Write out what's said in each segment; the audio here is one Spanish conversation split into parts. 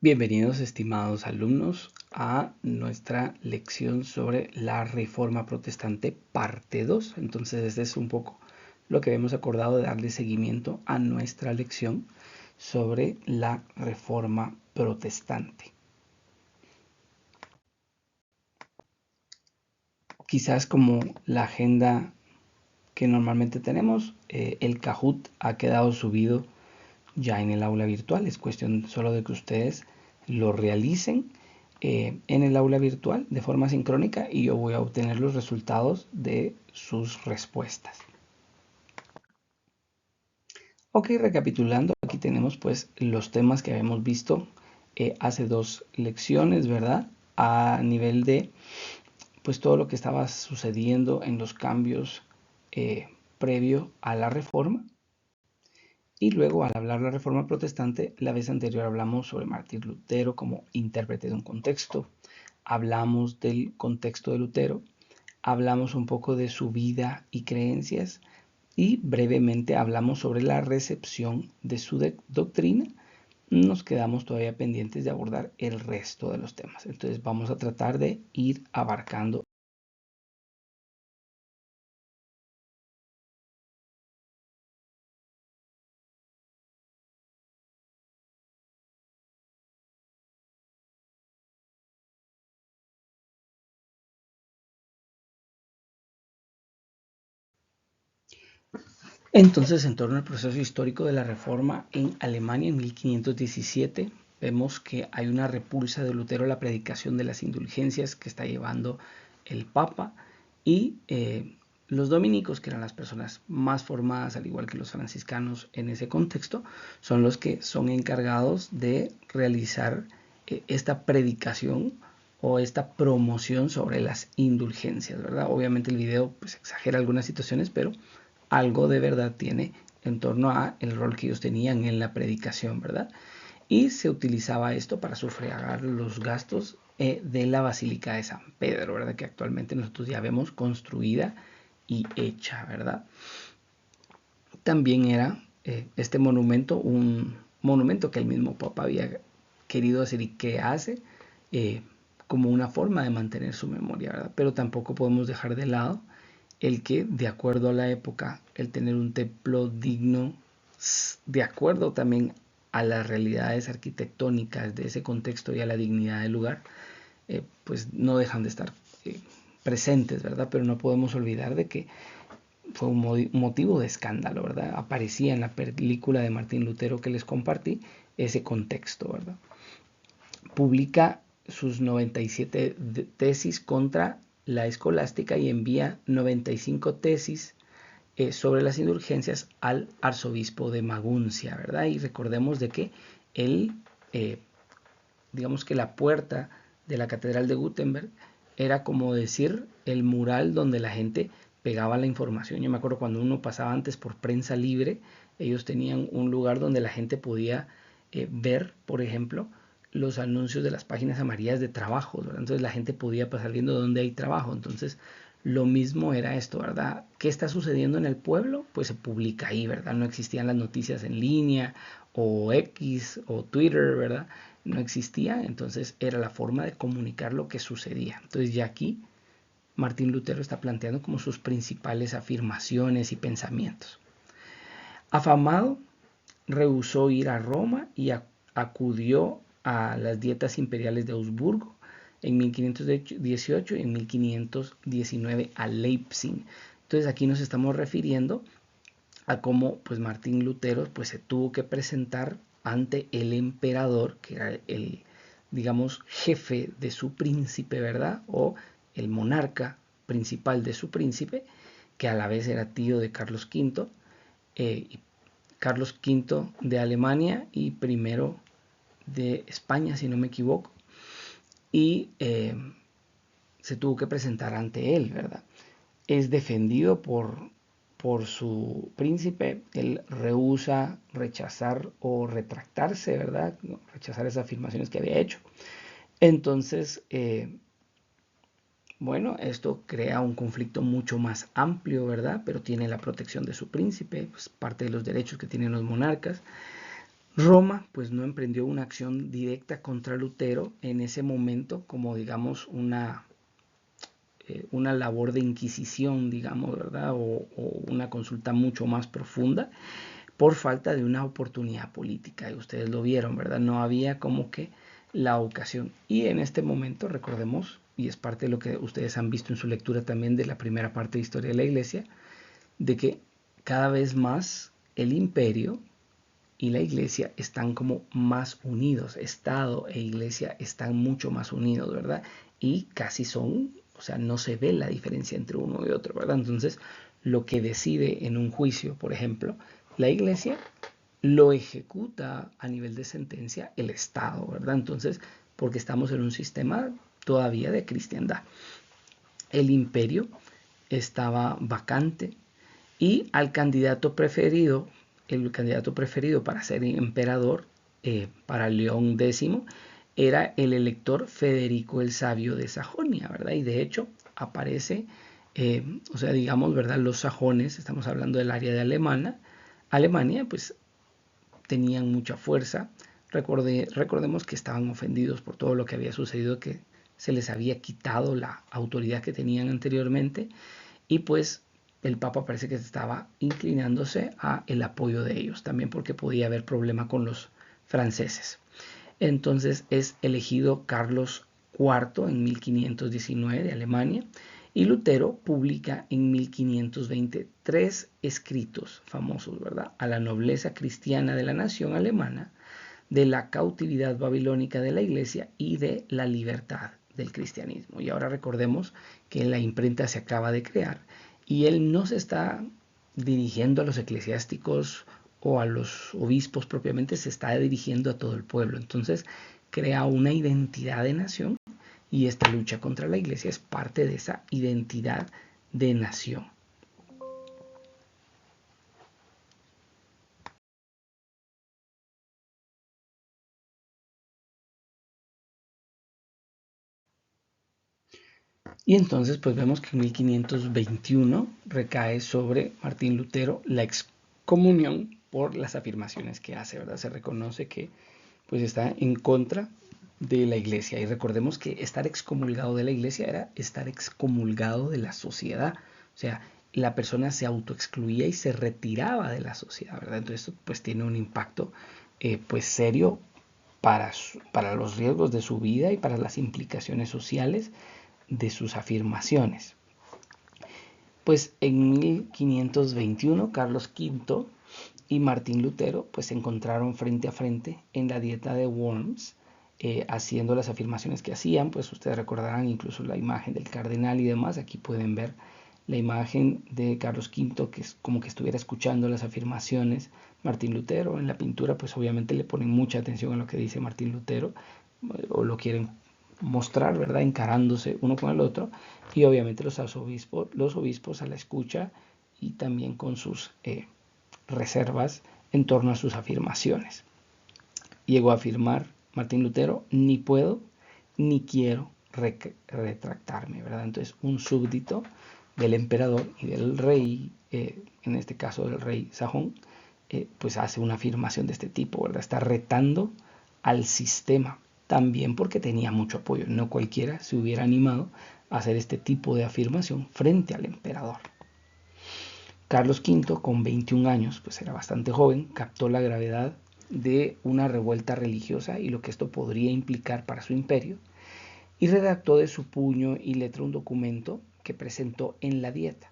Bienvenidos, estimados alumnos, a nuestra lección sobre la Reforma Protestante, parte 2. Entonces, este es un poco lo que hemos acordado de darle seguimiento a nuestra lección sobre la Reforma Protestante. Quizás como la agenda que normalmente tenemos, el Kahoot ha quedado subido ya en el aula virtual. Es cuestión solo de que ustedes lo realicen en el aula virtual de forma sincrónica y yo voy a obtener los resultados de sus respuestas. Ok, recapitulando, aquí tenemos pues los temas que habíamos visto hace dos lecciones, ¿verdad? A nivel de pues todo lo que estaba sucediendo en los cambios previo a la reforma. Y luego, al hablar de la Reforma Protestante, la vez anterior hablamos sobre Martín Lutero como intérprete de un contexto, hablamos del contexto de Lutero, hablamos un poco de su vida y creencias y brevemente hablamos sobre la recepción de su doctrina. Nos quedamos todavía pendientes de abordar el resto de los temas. Entonces vamos a tratar de ir abarcando. Entonces, en torno al proceso histórico de la Reforma en Alemania en 1517, vemos que hay una repulsa de Lutero a la predicación de las indulgencias que está llevando el Papa y los dominicos, que eran las personas más formadas, al igual que los franciscanos en ese contexto, son los que son encargados de realizar esta predicación o esta promoción sobre las indulgencias, ¿verdad? Obviamente el video pues exagera algunas situaciones, pero algo de verdad tiene en torno a el rol que ellos tenían en la predicación, ¿verdad? Y se utilizaba esto para sufragar los gastos de la Basílica de San Pedro, ¿verdad? Que actualmente nosotros ya vemos construida y hecha, ¿verdad? También era este monumento un monumento que el mismo Papa había querido hacer y que hace como una forma de mantener su memoria, ¿verdad? Pero tampoco podemos dejar de lado el que, de acuerdo a la época, el tener un templo digno, de acuerdo también a las realidades arquitectónicas de ese contexto y a la dignidad del lugar, pues no dejan de estar presentes, ¿verdad? Pero no podemos olvidar de que fue un motivo de escándalo, ¿verdad? Aparecía en la película de Martín Lutero que les compartí ese contexto, ¿verdad? Publica sus 97 tesis contra la escolástica y envía 95 tesis sobre las indulgencias al arzobispo de Maguncia, ¿verdad? Y recordemos de que él, digamos que la puerta de la catedral de Gutenberg era como decir el mural donde la gente pegaba la información. Yo me acuerdo cuando uno pasaba antes por Prensa Libre, ellos tenían un lugar donde la gente podía ver, por ejemplo, los anuncios de las páginas amarillas de trabajos, ¿verdad? Entonces la gente podía pasar viendo dónde hay trabajo. Entonces lo mismo era esto, ¿verdad? ¿Qué está sucediendo en el pueblo? Pues se publica ahí, ¿verdad? No existían las noticias en línea o X o Twitter, ¿verdad? No existía, entonces era la forma de comunicar lo que sucedía. Entonces ya aquí Martín Lutero está planteando como sus principales afirmaciones y pensamientos. Afamado, rehusó ir a Roma y acudió a las dietas imperiales de Augsburgo en 1518 y en 1519 a Leipzig. Entonces aquí nos estamos refiriendo a cómo pues Martín Lutero pues se tuvo que presentar ante el emperador, que era el, digamos, jefe de su príncipe, ¿verdad? O el monarca principal de su príncipe, que a la vez era tío de Carlos V, Carlos V de Alemania y primero de España, si no me equivoco, y se tuvo que presentar ante él, ¿verdad? Es defendido por su príncipe, él rehúsa rechazar o retractarse, ¿verdad? Rechazar esas afirmaciones que había hecho. Entonces, bueno, esto crea un conflicto mucho más amplio, ¿verdad? Pero tiene la protección de su príncipe, pues parte de los derechos que tienen los monarcas. Roma pues no emprendió una acción directa contra Lutero en ese momento como digamos una labor de inquisición, digamos, ¿verdad? O una consulta mucho más profunda por falta de una oportunidad política. Y ustedes lo vieron, ¿verdad? No había como que la ocasión. Y en este momento, recordemos, y es parte de lo que ustedes han visto en su lectura también de la primera parte de Historia de la Iglesia, de que cada vez más el imperio y la iglesia están como más unidos, Estado e iglesia están mucho más unidos, ¿verdad? Y casi son, o sea, no se ve la diferencia entre uno y otro, ¿verdad? Entonces, lo que decide en un juicio, por ejemplo, la iglesia lo ejecuta a nivel de sentencia el Estado, ¿verdad? Entonces, porque estamos en un sistema todavía de cristiandad. El imperio estaba vacante y al candidato preferido, el candidato preferido para ser emperador, para León X, era el elector Federico el Sabio de Sajonia, ¿verdad? Y de hecho aparece, o sea, digamos, ¿verdad? Los sajones, estamos hablando del área de Alemania, pues tenían mucha fuerza. Recordemos que estaban ofendidos por todo lo que había sucedido, que se les había quitado la autoridad que tenían anteriormente y pues el Papa parece que estaba inclinándose a el apoyo de ellos, también porque podía haber problema con los franceses. Entonces es elegido Carlos IV en 1519 de Alemania y Lutero publica en 1520 tres escritos famosos, ¿verdad? A la nobleza cristiana de la nación alemana, de la cautividad babilónica de la iglesia y de la libertad del cristianismo. Y ahora recordemos que la imprenta se acaba de crear y él no se está dirigiendo a los eclesiásticos o a los obispos propiamente, se está dirigiendo a todo el pueblo. Entonces crea una identidad de nación y esta lucha contra la iglesia es parte de esa identidad de nación. Y entonces pues vemos que en 1521 recae sobre Martín Lutero la excomunión por las afirmaciones que hace, ¿verdad? Se reconoce que pues está en contra de la iglesia. Y recordemos que estar excomulgado de la iglesia era estar excomulgado de la sociedad. O sea, la persona se autoexcluía y se retiraba de la sociedad, ¿verdad? Entonces, pues tiene un impacto pues serio para los riesgos de su vida y para las implicaciones sociales de sus afirmaciones. Pues en 1521 Carlos V y Martín Lutero pues se encontraron frente a frente en la dieta de Worms, haciendo las afirmaciones que hacían. Pues ustedes recordarán incluso la imagen del cardenal y demás. Aquí pueden ver la imagen de Carlos V, que es como que estuviera escuchando las afirmaciones Martín Lutero. En la pintura pues obviamente le ponen mucha atención a lo que dice Martín Lutero, o lo quieren mostrar, ¿verdad? Encarándose uno con el otro, y obviamente los obispos a la escucha y también con sus reservas en torno a sus afirmaciones. Llegó a afirmar Martín Lutero: ni puedo ni quiero retractarme, ¿verdad? Entonces un súbdito del emperador y del rey, en este caso del rey sajón, pues hace una afirmación de este tipo, ¿verdad? Está retando al sistema, también porque tenía mucho apoyo. No cualquiera se hubiera animado a hacer este tipo de afirmación frente al emperador. Carlos V, con 21 años, pues era bastante joven, captó la gravedad de una revuelta religiosa y lo que esto podría implicar para su imperio, y redactó de su puño y letra un documento que presentó en la dieta.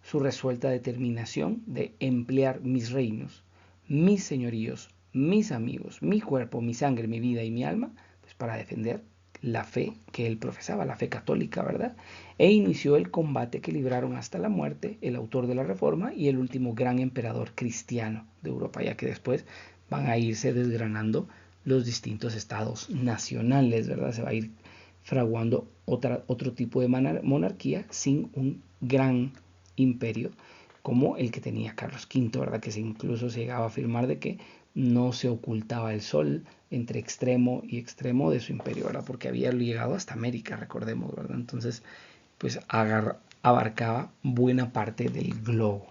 Su resuelta determinación de emplear mis reinos, mis señoríos, mis amigos, mi cuerpo, mi sangre, mi vida y mi alma, pues para defender la fe que él profesaba, la fe católica, ¿verdad? E inició el combate que libraron hasta la muerte el autor de la Reforma y el último gran emperador cristiano de Europa, ya que después van a irse desgranando los distintos estados nacionales, ¿verdad? Se va a ir fraguando otro tipo de monarquía sin un gran imperio como el que tenía Carlos V, ¿verdad? Que incluso se llegaba a afirmar de que no se ocultaba el sol entre extremo y extremo de su imperio, ¿verdad? Porque había llegado hasta América, recordemos, ¿verdad? Entonces, pues abarcaba buena parte del globo.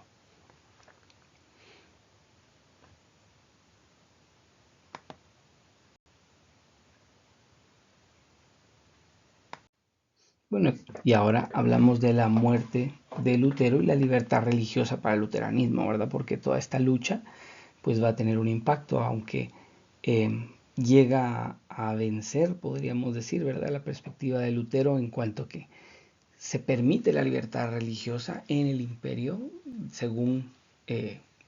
Bueno, y ahora hablamos de la muerte de Lutero y la libertad religiosa para el luteranismo, ¿verdad? Porque toda esta lucha pues va a tener un impacto, aunque llega a vencer, podríamos decir, ¿verdad? La perspectiva de Lutero en cuanto que se permite la libertad religiosa en el imperio según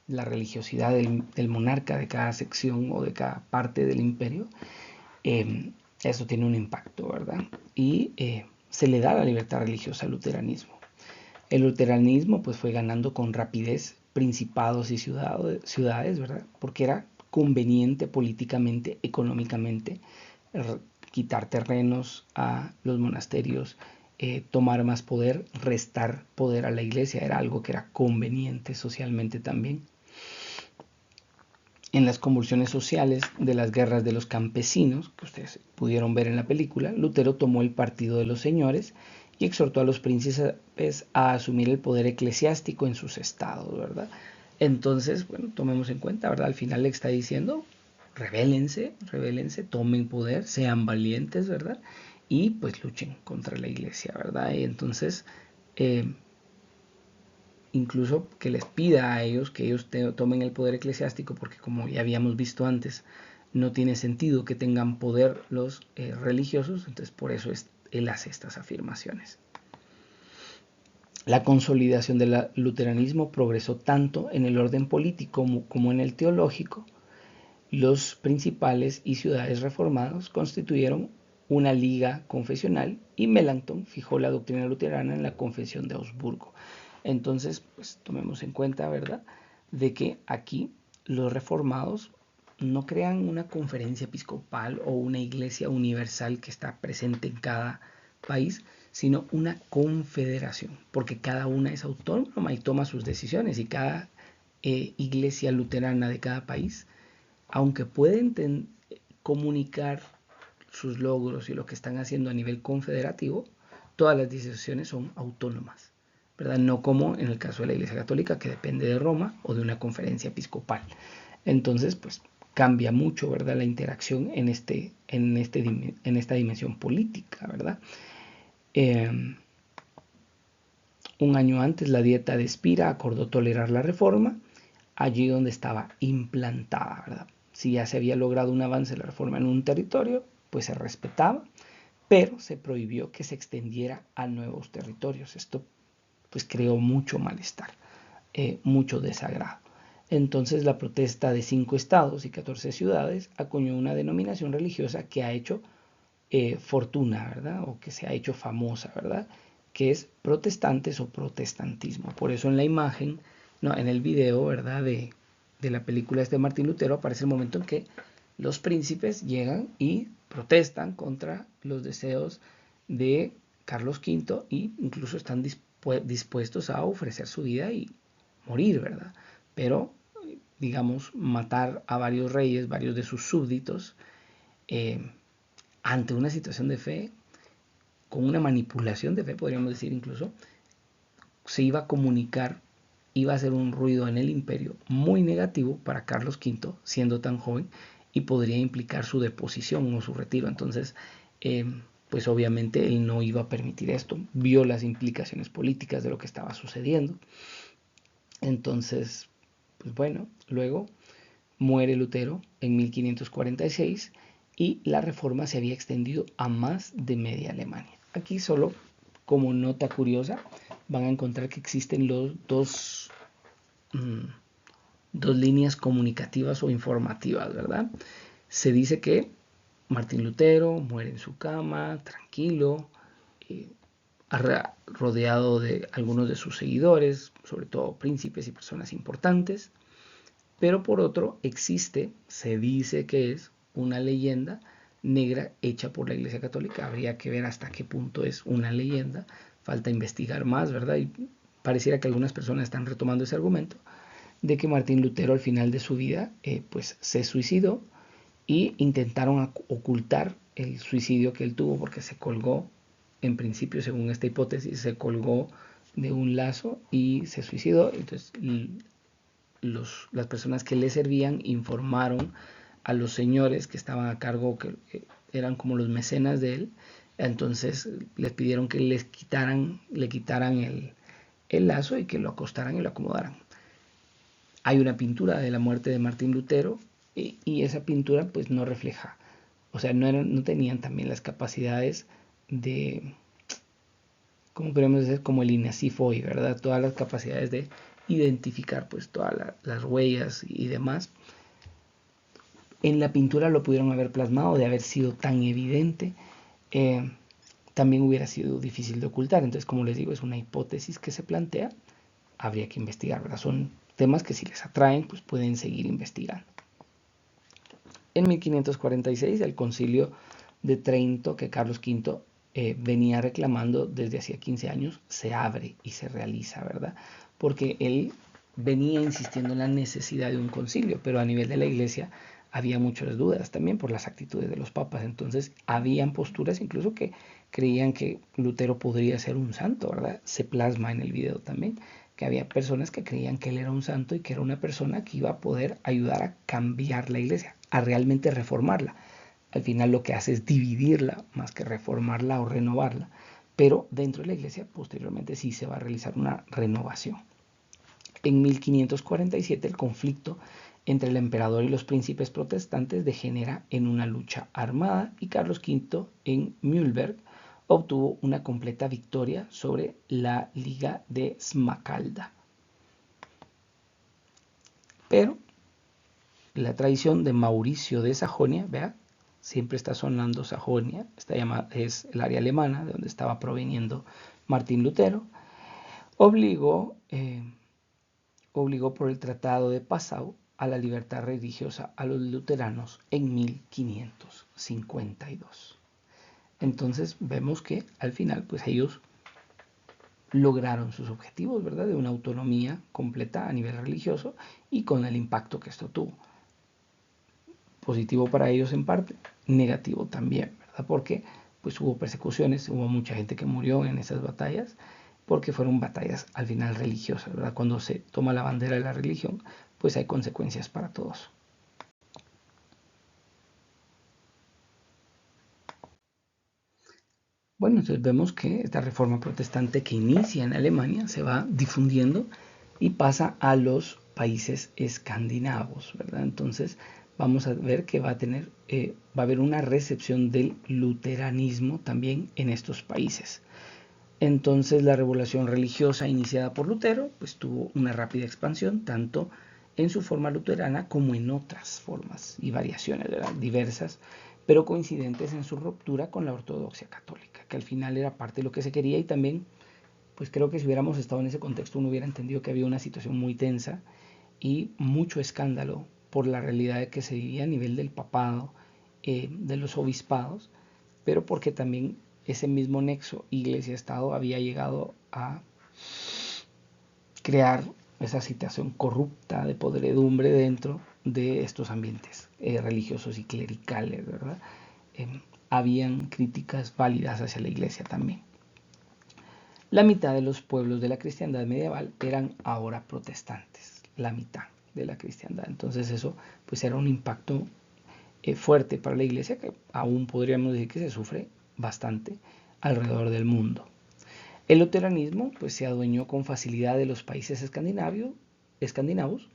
la religiosidad del monarca de cada sección o de cada parte del imperio. Eso tiene un impacto, ¿verdad? Y se le da la libertad religiosa al luteranismo. El luteranismo pues fue ganando con rapidez principados y ciudades, ¿verdad? Porque era conveniente políticamente, económicamente, quitar terrenos a los monasterios, tomar más poder, restar poder a la iglesia, era algo que era conveniente socialmente también. En las convulsiones sociales de las guerras de los campesinos, que ustedes pudieron ver en la película, Lutero tomó el partido de los señores y exhortó a los príncipes a asumir el poder eclesiástico en sus estados, ¿verdad? Entonces, bueno, tomemos en cuenta, ¿verdad? Al final le está diciendo, rebélense, rebélense, tomen poder, sean valientes, ¿verdad? Y pues luchen contra la iglesia, ¿verdad? Y entonces, eh, incluso que les pida a ellos que ellos tomen el poder eclesiástico, porque como ya habíamos visto antes, no tiene sentido que tengan poder los religiosos, entonces por eso él hace estas afirmaciones. La consolidación del luteranismo progresó tanto en el orden político como en el teológico. Los principales y ciudades reformados constituyeron una liga confesional y Melanchthon fijó la doctrina luterana en la Confesión de Augsburgo. Entonces, pues tomemos en cuenta, ¿verdad?, de que aquí los reformados no crean una conferencia episcopal o una iglesia universal que está presente en cada país, sino una confederación, porque cada una es autónoma y toma sus decisiones y cada iglesia luterana de cada país, aunque pueden comunicar sus logros y lo que están haciendo a nivel confederativo, todas las decisiones son autónomas, ¿verdad? No como en el caso de la Iglesia Católica, que depende de Roma o de una conferencia episcopal. Entonces, pues cambia mucho, ¿verdad? La interacción en esta dimensión política, ¿verdad? Eh, un año antes, la Dieta de Spira acordó tolerar la reforma allí donde estaba implantada, ¿verdad? Si ya se había logrado un avance de la reforma en un territorio, pues se respetaba, pero se prohibió que se extendiera a nuevos territorios. Esto pues creó mucho malestar, mucho desagrado. Entonces la protesta de 5 estados y 14 ciudades acuñó una denominación religiosa que ha hecho fortuna, ¿verdad? O que se ha hecho famosa, ¿verdad? Que es protestantes o protestantismo. Por eso en la imagen, no, en el video, ¿verdad? De la película de Martín Lutero aparece el momento en que los príncipes llegan y protestan contra los deseos de Carlos V e incluso están dispuestos a ofrecer su vida y morir, ¿verdad? Pero, digamos, matar a varios reyes, varios de sus súbditos, eh, ante una situación de fe, con una manipulación de fe, podríamos decir incluso, se iba a comunicar, iba a hacer un ruido en el imperio muy negativo para Carlos V, siendo tan joven, y podría implicar su deposición o su retiro. Entonces, pues obviamente él no iba a permitir esto, vio las implicaciones políticas de lo que estaba sucediendo. Entonces, pues bueno, luego muere Lutero en 1546 y la reforma se había extendido a más de media Alemania. Aquí solo como nota curiosa van a encontrar que existen los dos líneas comunicativas o informativas, ¿verdad? Se dice que Martín Lutero muere en su cama, tranquilo, eh, rodeado de algunos de sus seguidores, sobre todo príncipes y personas importantes. Pero por otro, existe, se dice que es una leyenda negra hecha por la Iglesia Católica. Habría que ver hasta qué punto es una leyenda. Falta investigar más, ¿verdad? Y pareciera que algunas personas están retomando ese argumento de que Martín Lutero al final de su vida pues se suicidó y intentaron ocultar el suicidio que él tuvo porque se colgó, en principio según esta hipótesis, se colgó de un lazo y se suicidó. Entonces las personas que le servían informaron a los señores que estaban a cargo, que eran como los mecenas de él, Entonces les pidieron que le quitaran el lazo y que lo acostaran y lo acomodaran. Hay una pintura de la muerte de Martín Lutero y esa pintura pues no refleja, o sea, no tenían también las capacidades de, como podemos decir, como el INASIF hoy, ¿verdad? Todas las capacidades de identificar pues todas las huellas y demás. En la pintura lo pudieron haber plasmado, de haber sido tan evidente, eh, también hubiera sido difícil de ocultar. Entonces, como les digo, es una hipótesis que se plantea, habría que investigar, ¿verdad? Son temas que si les atraen, pues pueden seguir investigando. En 1546, el concilio de Trento, que Carlos V venía reclamando desde hacía 15 años, se abre y se realiza, ¿verdad? Porque él venía insistiendo en la necesidad de un concilio, pero a nivel de la iglesia había muchas dudas también por las actitudes de los papas. Entonces, habían posturas incluso que creían que Lutero podría ser un santo, ¿verdad? Se plasma en el video también que había personas que creían que él era un santo y que era una persona que iba a poder ayudar a cambiar la iglesia, a realmente reformarla. Al final lo que hace es dividirla más que reformarla o renovarla, pero dentro de la iglesia posteriormente sí se va a realizar una renovación. En 1547 el conflicto entre el emperador y los príncipes protestantes degenera en una lucha armada y Carlos V en Mühlberg obtuvo una completa victoria sobre la Liga de Smakalda. Pero la tradición de Mauricio de Sajonia, vea, siempre está sonando Sajonia, es el área alemana de donde estaba proveniendo Martín Lutero, obligó por el Tratado de Passau a la libertad religiosa a los luteranos en 1552. Entonces vemos que al final pues ellos lograron sus objetivos, ¿verdad? De una autonomía completa a nivel religioso y con el impacto que esto tuvo. Positivo para ellos en parte, negativo también, ¿verdad? Porque pues hubo persecuciones, hubo mucha gente que murió en esas batallas, porque fueron batallas al final religiosas, ¿verdad? Cuando se toma la bandera de la religión, pues hay consecuencias para todos. Bueno, entonces vemos que esta reforma protestante que inicia en Alemania se va difundiendo y pasa a los países escandinavos, ¿verdad? Entonces vamos a ver que va a haber una recepción del luteranismo también en estos países. Entonces la revolución religiosa iniciada por Lutero pues tuvo una rápida expansión tanto en su forma luterana como en otras formas y variaciones, ¿verdad? Diversas, pero coincidentes en su ruptura con la ortodoxia católica, que al final era parte de lo que se quería y también pues creo que si hubiéramos estado en ese contexto uno hubiera entendido que había una situación muy tensa y mucho escándalo por la realidad de que se vivía a nivel del papado, de los obispados, pero porque también ese mismo nexo iglesia-estado había llegado a crear esa situación corrupta de podredumbre dentro de estos ambientes religiosos y clericales, ¿verdad? Habían críticas válidas hacia la iglesia también. La mitad de los pueblos de la cristiandad medieval eran ahora protestantes, la mitad de la cristiandad. Entonces eso pues era un impacto fuerte para la iglesia que aún podríamos decir que se sufre bastante alrededor del mundo. El luteranismo pues, se adueñó con facilidad de los países escandinavos,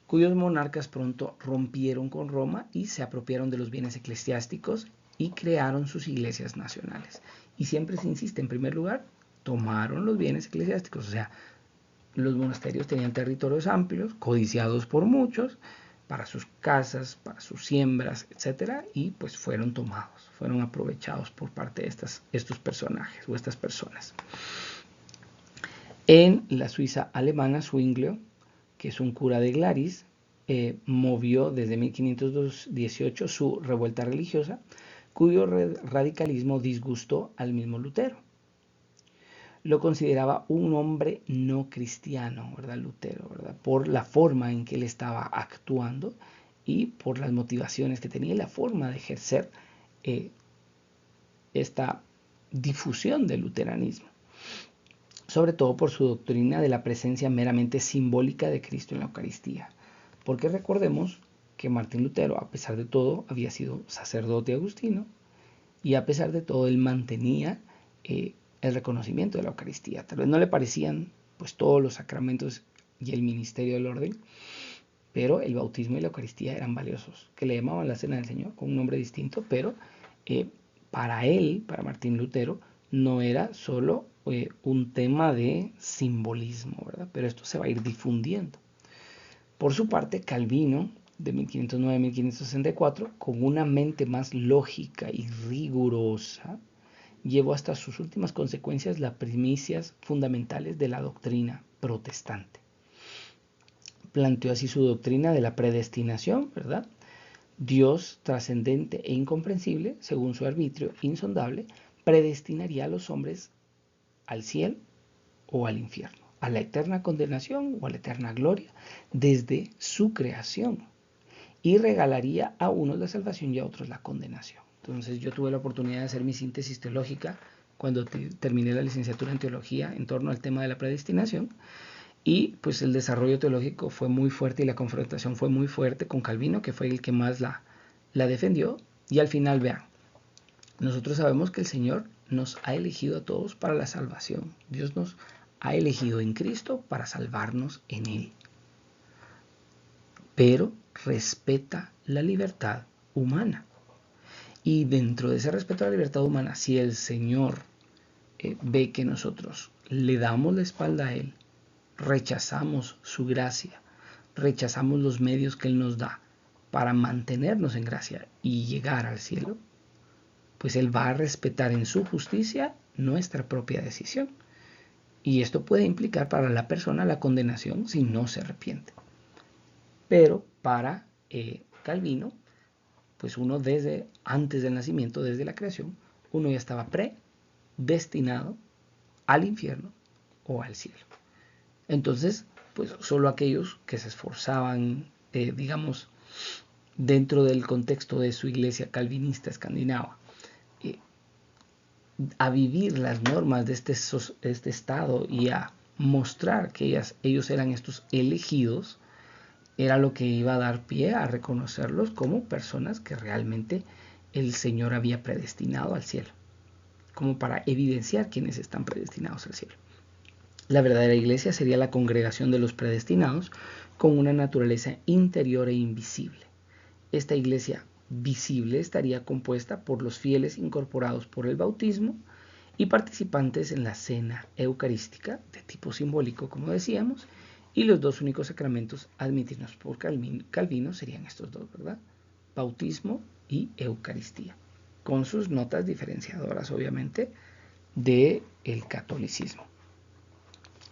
cuyos monarcas pronto rompieron con Roma y se apropiaron de los bienes eclesiásticos y crearon sus iglesias nacionales. Y siempre se insiste, en primer lugar, tomaron los bienes eclesiásticos, o sea, los monasterios tenían territorios amplios, codiciados por muchos, para sus casas, para sus siembras, etc. Y pues fueron tomados, fueron aprovechados por parte de estos personajes o estas personas. En la Suiza alemana, Zwinglio, que es un cura de Glaris, movió desde 1518 su revuelta religiosa, cuyo radicalismo disgustó al mismo Lutero. Lo consideraba un hombre no cristiano, ¿verdad? Lutero, ¿verdad? Por la forma en que él estaba actuando y por las motivaciones que tenía y la forma de ejercer esta difusión del luteranismo, sobre todo por su doctrina de la presencia meramente simbólica de Cristo en la Eucaristía. Porque recordemos que Martín Lutero, a pesar de todo, había sido sacerdote agustino y a pesar de todo él mantenía el reconocimiento de la Eucaristía. Tal vez no le parecían pues todos los sacramentos y el ministerio del orden, pero el bautismo y la Eucaristía eran valiosos, que le llamaban la Cena del Señor con un nombre distinto, pero para él, para Martín Lutero, no era solo un tema de simbolismo, ¿verdad? Pero esto se va a ir difundiendo. Por su parte, Calvino, de 1509 a 1564, con una mente más lógica y rigurosa, llevó hasta sus últimas consecuencias las primicias fundamentales de la doctrina protestante. Planteó así su doctrina de la predestinación, ¿verdad? Dios, trascendente e incomprensible, según su arbitrio insondable, predestinaría a los hombres al cielo o al infierno, a la eterna condenación o a la eterna gloria, desde su creación, y regalaría a unos la salvación y a otros la condenación. Entonces yo tuve la oportunidad de hacer mi síntesis teológica cuando terminé la licenciatura en teología en torno al tema de la predestinación, y pues el desarrollo teológico fue muy fuerte y la confrontación fue muy fuerte con Calvino, que fue el que más la defendió. Y al final, vean, nosotros sabemos que el Señor nos ha elegido a todos para la salvación. Dios nos ha elegido en Cristo para salvarnos en Él. Pero respeta la libertad humana. Y dentro de ese respeto a la libertad humana, si el Señor ve que nosotros le damos la espalda a Él, rechazamos su gracia, rechazamos los medios que Él nos da para mantenernos en gracia y llegar al cielo, pues Él va a respetar en su justicia nuestra propia decisión. Y esto puede implicar para la persona la condenación si no se arrepiente. Pero para Calvino, pues uno desde antes del nacimiento, desde la creación, uno ya estaba predestinado al infierno o al cielo. Entonces, pues solo aquellos que se esforzaban, digamos, dentro del contexto de su iglesia calvinista escandinava, a vivir las normas de este estado y a mostrar que ellos eran estos elegidos, era lo que iba a dar pie a reconocerlos como personas que realmente el Señor había predestinado al cielo, como para evidenciar quienes están predestinados al cielo. La verdadera iglesia sería la congregación de los predestinados con una naturaleza interior e invisible. Esta iglesia visible estaría compuesta por los fieles incorporados por el bautismo y participantes en la cena eucarística de tipo simbólico, como decíamos, y los dos únicos sacramentos admitidos por Calvino serían estos dos, ¿verdad? Bautismo y Eucaristía, con sus notas diferenciadoras, obviamente, del catolicismo.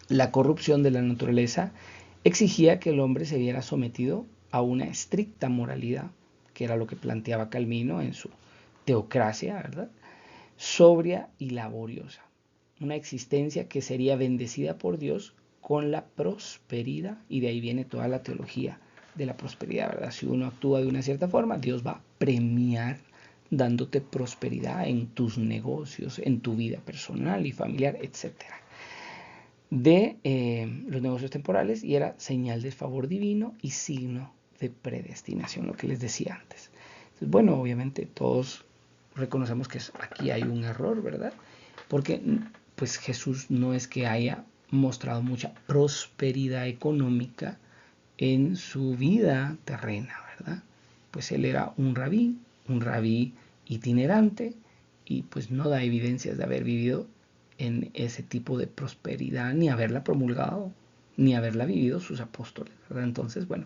La corrupción de la naturaleza exigía que el hombre se viera sometido a una estricta moralidad, que era lo que planteaba Calvino en su teocracia, ¿verdad? Sobria y laboriosa. Una existencia que sería bendecida por Dios con la prosperidad, y de ahí viene toda la teología de la prosperidad, ¿verdad? Si uno actúa de una cierta forma, Dios va a premiar dándote prosperidad en tus negocios, en tu vida personal y familiar, etc. De los negocios temporales, y era señal de favor divino y signo de predestinación, lo que les decía antes. Entonces, bueno, obviamente todos reconocemos que aquí hay un error, ¿verdad? Porque pues Jesús no es que haya mostrado mucha prosperidad económica en su vida terrena, ¿verdad? Pues él era un rabí itinerante, y pues no da evidencias de haber vivido en ese tipo de prosperidad, ni haberla promulgado, ni haberla vivido sus apóstoles, ¿verdad? Entonces, bueno,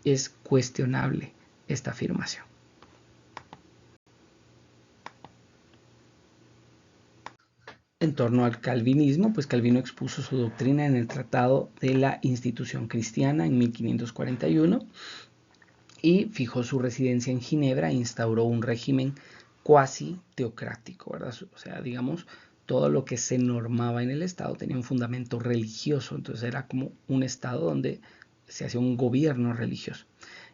es cuestionable esta afirmación. En torno al calvinismo, pues Calvino expuso su doctrina en el Tratado de la Institución Cristiana en 1541 y fijó su residencia en Ginebra e instauró un régimen cuasi teocrático, ¿verdad? O sea, digamos, todo lo que se normaba en el Estado tenía un fundamento religioso, entonces era como un Estado donde se hacía un gobierno religioso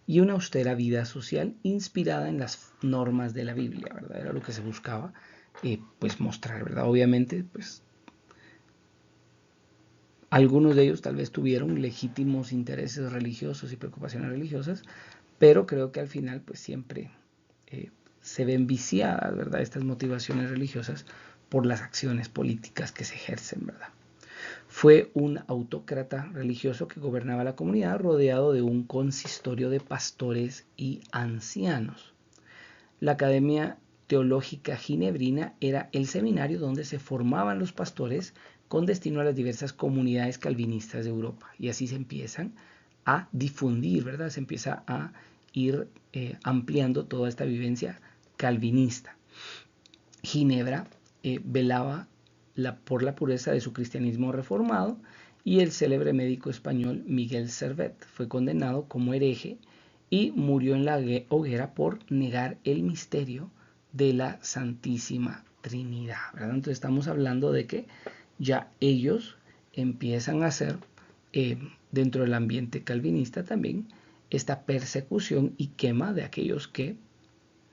y una austera vida social inspirada en las normas de la Biblia, ¿verdad? Era lo que se buscaba pues mostrar, ¿verdad? Obviamente, pues algunos de ellos tal vez tuvieron legítimos intereses religiosos y preocupaciones religiosas, pero creo que al final pues siempre se ven viciadas, ¿verdad? Estas motivaciones religiosas por las acciones políticas que se ejercen, ¿verdad? Fue un autócrata religioso que gobernaba la comunidad rodeado de un consistorio de pastores y ancianos. La Academia Teológica Ginebrina era el seminario donde se formaban los pastores con destino a las diversas comunidades calvinistas de Europa. Y así se empiezan a difundir, ¿verdad? Se empieza a ir ampliando toda esta vivencia calvinista. Ginebra velaba por la pureza de su cristianismo reformado, y el célebre médico español Miguel Servet fue condenado como hereje y murió en la hoguera por negar el misterio de la Santísima Trinidad, ¿verdad? Entonces estamos hablando de que ya ellos empiezan a hacer dentro del ambiente calvinista también esta persecución y quema de aquellos que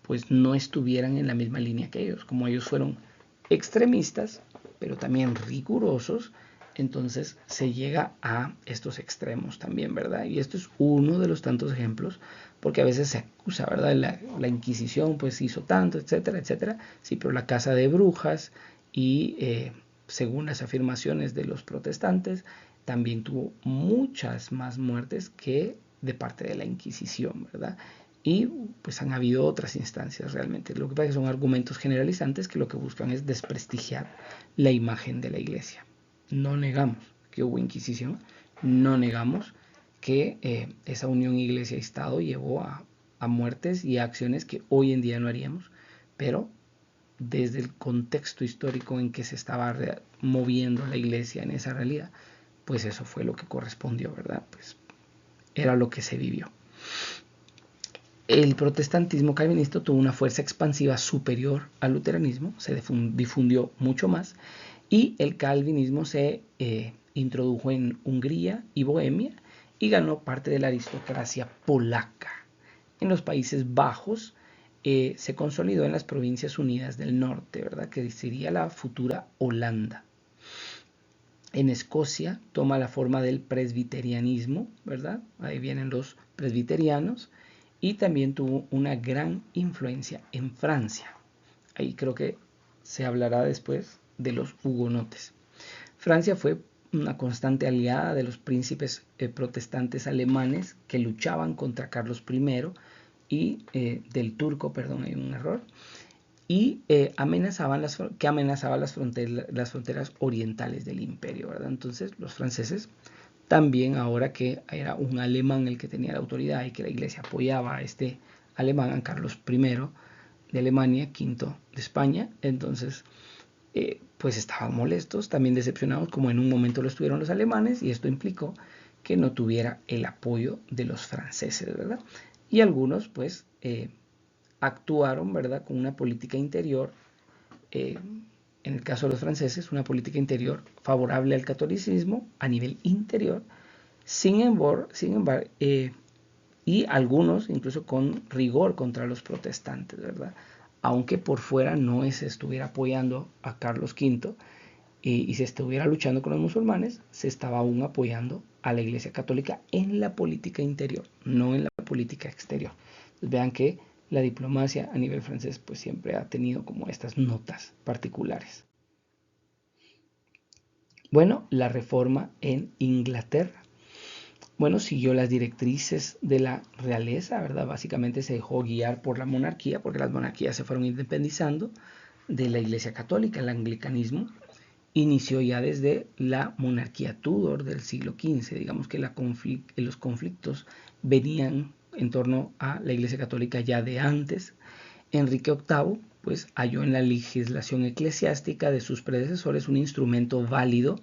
pues no estuvieran en la misma línea que ellos. Como ellos fueron extremistas, pero también rigurosos, entonces se llega a estos extremos también, ¿verdad? Y esto es uno de los tantos ejemplos, porque a veces se acusa, ¿verdad? La Inquisición pues hizo tanto, etcétera, etcétera. Sí, pero la casa de brujas y según las afirmaciones de los protestantes, también tuvo muchas más muertes que de parte de la Inquisición, ¿verdad? Y pues han habido otras instancias realmente. Lo que pasa es que son argumentos generalizantes que lo que buscan es desprestigiar la imagen de la iglesia. No negamos que hubo Inquisición, no negamos que esa unión iglesia-estado llevó a muertes y a acciones que hoy en día no haríamos, pero desde el contexto histórico en que se estaba moviendo la iglesia en esa realidad, pues eso fue lo que correspondió, ¿verdad? Pues era lo que se vivió. El protestantismo calvinista tuvo una fuerza expansiva superior al luteranismo, se difundió mucho más, y el calvinismo se introdujo en Hungría y Bohemia y ganó parte de la aristocracia polaca. En los Países Bajos se consolidó en las Provincias Unidas del Norte, ¿verdad? Que sería la futura Holanda. En Escocia toma la forma del presbiterianismo, ¿verdad? Ahí vienen los presbiterianos, y también tuvo una gran influencia en Francia. Ahí creo que se hablará después de los hugonotes. Francia fue una constante aliada de los príncipes protestantes alemanes que luchaban contra Carlos I y del turco, perdón, hay un error, y amenazaba las fronteras orientales del imperio, ¿verdad? Entonces los franceses también, ahora que era un alemán el que tenía la autoridad y que la iglesia apoyaba a este alemán, a Carlos I de Alemania, quinto de España, entonces pues estaban molestos, también decepcionados, como en un momento lo estuvieron los alemanes, y esto implicó que no tuviera el apoyo de los franceses, ¿verdad? Y algunos pues actuaron, ¿verdad?, con una política interior, en el caso de los franceses, una política interior favorable al catolicismo a nivel interior, sin embargo, y algunos incluso con rigor contra los protestantes, ¿verdad? Aunque por fuera no se estuviera apoyando a Carlos V y se estuviera luchando con los musulmanes, se estaba aún apoyando a la Iglesia Católica en la política interior, no en la política exterior. Entonces vean que la diplomacia a nivel francés pues siempre ha tenido como estas notas particulares. Bueno, la reforma en Inglaterra. Bueno, siguió las directrices de la realeza, ¿verdad? Básicamente se dejó guiar por la monarquía, porque las monarquías se fueron independizando de la Iglesia Católica. El anglicanismo inició ya desde la monarquía Tudor del siglo XV. Digamos que los conflictos venían en torno a la Iglesia Católica ya de antes. Enrique VIII pues halló en la legislación eclesiástica de sus predecesores un instrumento válido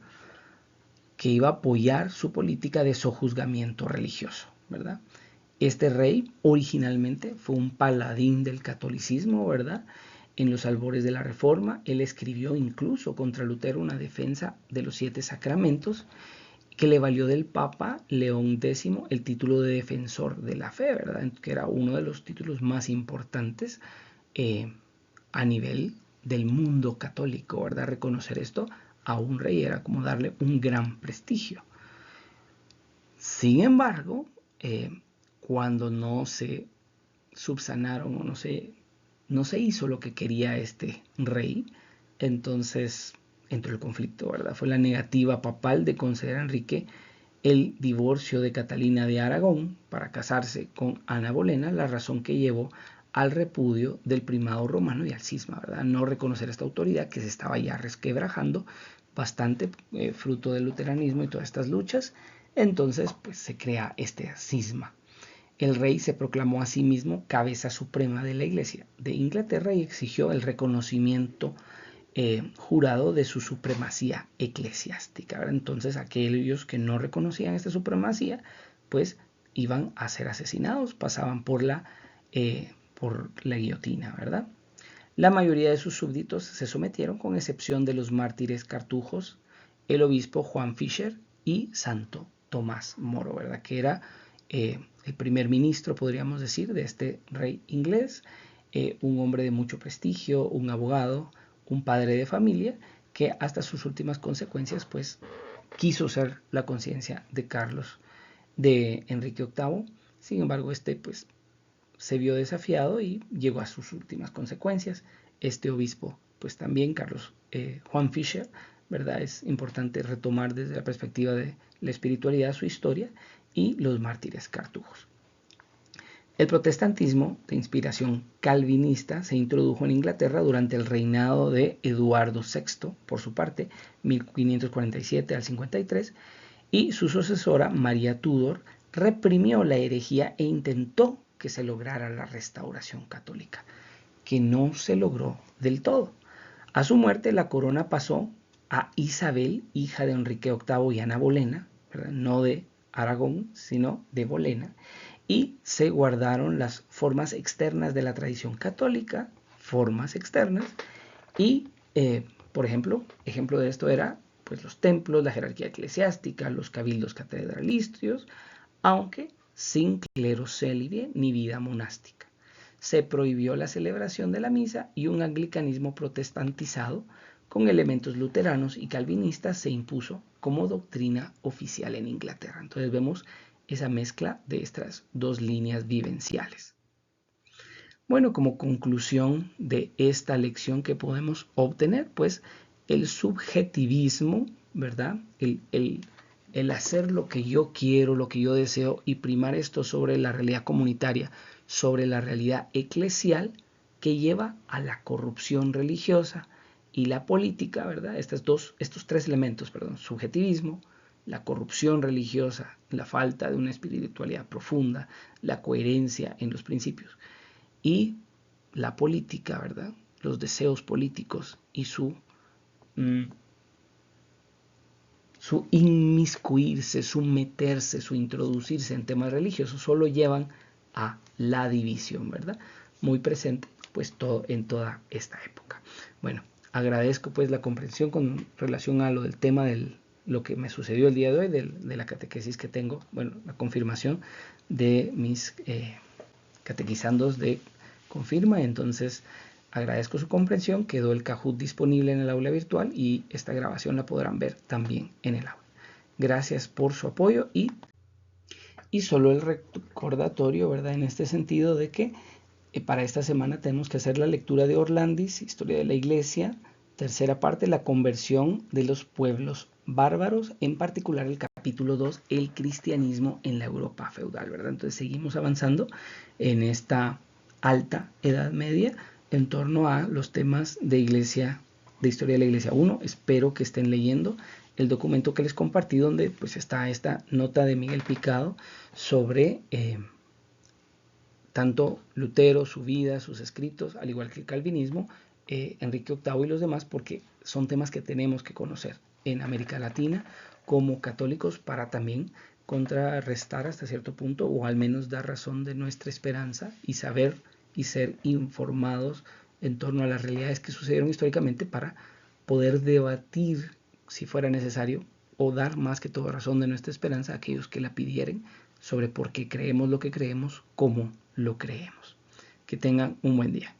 que iba a apoyar su política de sojuzgamiento religioso, ¿verdad? Este rey originalmente fue un paladín del catolicismo, ¿verdad? En los albores de la Reforma, él escribió incluso contra Lutero una defensa de los 7 sacramentos que le valió del Papa León X el título de defensor de la fe, ¿verdad? Que era uno de los títulos más importantes a nivel del mundo católico, ¿verdad? Reconocer esto a un rey era como darle un gran prestigio. Sin embargo, cuando no se subsanaron o no se no se hizo lo que quería este rey. Entonces entró el conflicto, ¿verdad? Fue la negativa papal de conceder a Enrique el divorcio de Catalina de Aragón para casarse con Ana Bolena, la razón que llevó al repudio del primado romano y al cisma, ¿verdad? No reconocer esta autoridad que se estaba ya resquebrajando bastante, fruto del luteranismo y todas estas luchas. Entonces, pues se crea este cisma. El rey se proclamó a sí mismo cabeza suprema de la Iglesia de Inglaterra y exigió el reconocimiento jurado de su supremacía eclesiástica, ¿verdad? Entonces aquellos que no reconocían esta supremacía, pues iban a ser asesinados, pasaban por la guillotina, ¿verdad? La mayoría de sus súbditos se sometieron, con excepción de los mártires cartujos, el obispo Juan Fisher y Santo Tomás Moro, ¿verdad? Que era el primer ministro, podríamos decir, de este rey inglés, un hombre de mucho prestigio, un abogado, un padre de familia, que hasta sus últimas consecuencias, pues, quiso ser la conciencia de Enrique VIII. Sin embargo, pues, se vio desafiado y llegó a sus últimas consecuencias. Este obispo, pues también Juan Fisher, ¿verdad? Es importante retomar desde la perspectiva de la espiritualidad su historia y los mártires cartujos. El protestantismo, de inspiración calvinista, se introdujo en Inglaterra durante el reinado de Eduardo VI, por su parte, 1547 al 53, y su sucesora, María Tudor, reprimió la herejía e intentó que se lograra la restauración católica, que no se logró del todo. A su muerte, la corona pasó a Isabel, hija de Enrique VIII y Ana Bolena, ¿verdad? No de Aragón, sino de Bolena, y se guardaron las formas externas de la tradición católica, formas externas, y por ejemplo de esto era pues los templos, la jerarquía eclesiástica, los cabildos catedralicios, aunque sin clero célibe ni vida monástica. Se prohibió la celebración de la misa y un anglicanismo protestantizado con elementos luteranos y calvinistas se impuso como doctrina oficial en Inglaterra. Entonces vemos esa mezcla de estas dos líneas vivenciales. Bueno, como conclusión de esta lección que podemos obtener, pues el subjetivismo, ¿verdad? El hacer lo que yo quiero, lo que yo deseo y primar esto sobre la realidad comunitaria, sobre la realidad eclesial, que lleva a la corrupción religiosa y la política, ¿verdad? Estos tres elementos, subjetivismo, la corrupción religiosa, la falta de una espiritualidad profunda, la coherencia en los principios y la política, ¿verdad? Los deseos políticos y su inmiscuirse, su meterse, su introducirse en temas religiosos solo llevan a la división, ¿verdad? Muy presente pues en toda esta época. Bueno, agradezco pues la comprensión con relación a lo del tema de lo que me sucedió el día de hoy, de la catequesis que tengo, bueno, la confirmación de mis catequizandos de confirma. Entonces agradezco su comprensión, quedó el Kahoot disponible en el aula virtual y esta grabación la podrán ver también en el aula. Gracias por su apoyo y solo el recordatorio, ¿verdad? En este sentido de que para esta semana tenemos que hacer la lectura de Orlandis, Historia de la Iglesia, tercera parte, la conversión de los pueblos bárbaros, en particular el capítulo 2, el cristianismo en la Europa feudal, ¿verdad? Entonces seguimos avanzando en esta alta Edad Media en torno a los temas de iglesia, de historia de la Iglesia 1. Espero que estén leyendo el documento que les compartí, donde pues está esta nota de Miguel Picado sobre tanto Lutero, su vida, sus escritos, al igual que el calvinismo, Enrique VIII y los demás, porque son temas que tenemos que conocer en América Latina como católicos para también contrarrestar hasta cierto punto, o al menos dar razón de nuestra esperanza y saber y ser informados en torno a las realidades que sucedieron históricamente para poder debatir, si fuera necesario, o dar más que todo razón de nuestra esperanza a aquellos que la pidieren sobre por qué creemos lo que creemos, cómo lo creemos. Que tengan un buen día.